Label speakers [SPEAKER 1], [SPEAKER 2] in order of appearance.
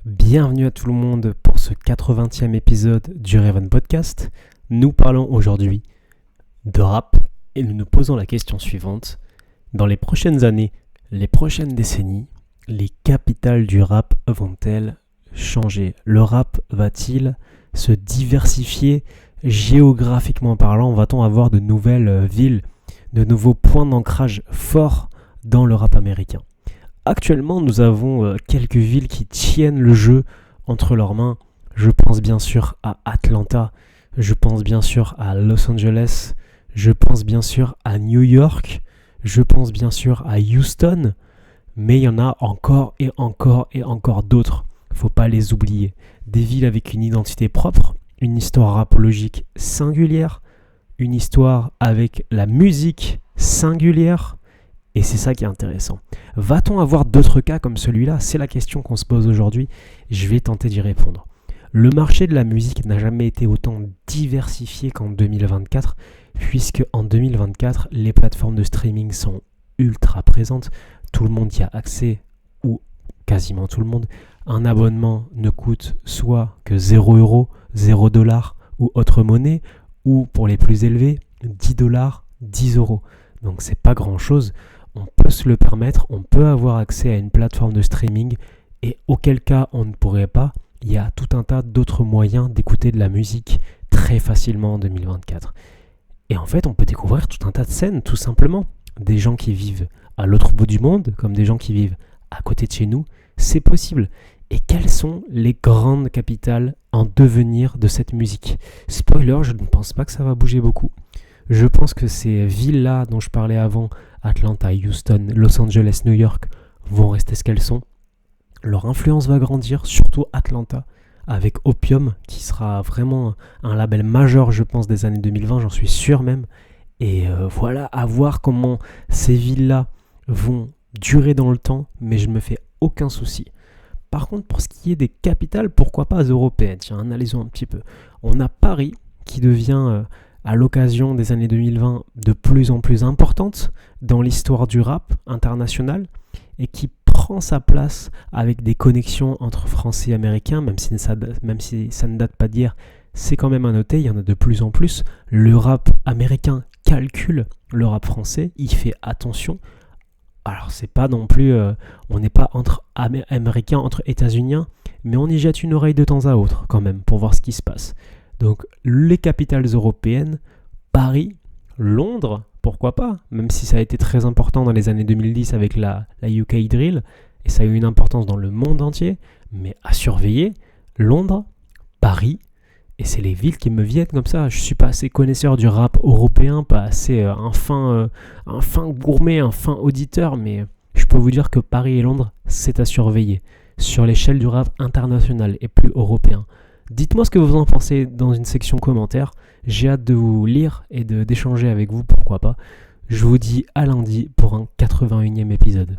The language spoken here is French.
[SPEAKER 1] Bienvenue à tout le monde pour ce 80e épisode du Raven Podcast. Nous parlons aujourd'hui de rap et nous nous posons la question suivante. Dans les prochaines années, les prochaines décennies, les capitales du rap vont-elles changer ? Le rap va-t-il se diversifier géographiquement parlant ? Va-t-on avoir de nouvelles villes, de nouveaux points d'ancrage forts dans le rap américain ? Actuellement, nous avons quelques villes qui tiennent le jeu entre leurs mains. Je pense bien sûr à Atlanta, je pense bien sûr à Los Angeles, je pense bien sûr à New York, je pense bien sûr à Houston, mais il y en a encore et encore et encore d'autres. Faut pas les oublier. Des villes avec une identité propre, une histoire rapologique singulière, une histoire avec la musique singulière. Et c'est ça qui est intéressant. Va-t-on avoir d'autres cas comme celui-là ? C'est la question qu'on se pose aujourd'hui. Je vais tenter d'y répondre. Le marché de la musique n'a jamais été autant diversifié qu'en 2024, puisque en 2024, les plateformes de streaming sont ultra présentes. Tout le monde y a accès, ou quasiment tout le monde. Un abonnement ne coûte soit que 0€, 0$ ou autre monnaie, ou pour les plus élevés, 10$, 10€. Donc c'est pas grand-chose. On peut se le permettre, on peut avoir accès à une plateforme de streaming et auquel cas on ne pourrait pas, il y a tout un tas d'autres moyens d'écouter de la musique très facilement en 2024. Et en fait, on peut découvrir tout un tas de scènes, tout simplement. Des gens qui vivent à l'autre bout du monde, comme des gens qui vivent à côté de chez nous, c'est possible. Et quelles sont les grandes capitales en devenir de cette musique ? Spoiler, je ne pense pas que ça va bouger beaucoup. Je pense que ces villes-là dont je parlais avant, Atlanta, Houston, Los Angeles, New York, vont rester ce qu'elles sont. Leur influence va grandir, surtout Atlanta, avec Opium, qui sera vraiment un label majeur, je pense, des années 2020, j'en suis sûr même. Et voilà, à voir comment ces villes-là vont durer dans le temps, mais je me fais aucun souci. Par contre, pour ce qui est des capitales, pourquoi pas européennes ? Tiens, analysons un petit peu. On a Paris, qui devient... à l'occasion des années 2020, de plus en plus importante dans l'histoire du rap international et qui prend sa place avec des connexions entre Français et Américains, même si ça ne date pas d'hier, c'est quand même à noter, il y en a de plus en plus. Le rap américain calcule le rap français, il fait attention. Alors c'est pas non plus, on n'est pas entre Américains, entre États-Uniens, mais on y jette une oreille de temps à autre quand même pour voir ce qui se passe. Donc les capitales européennes, Paris, Londres, pourquoi pas, même si ça a été très important dans les années 2010 avec la UK Drill, et ça a eu une importance dans le monde entier, mais à surveiller, Londres, Paris, et c'est les villes qui me viennent comme ça. Je ne suis pas assez connaisseur du rap européen, pas assez un fin gourmet, un fin auditeur, mais je peux vous dire que Paris et Londres, c'est à surveiller, sur l'échelle du rap international et plus européen. Dites-moi ce que vous en pensez dans une section commentaires. J'ai hâte de vous lire et d'échanger avec vous, pourquoi pas. Je vous dis à lundi pour un 81e épisode.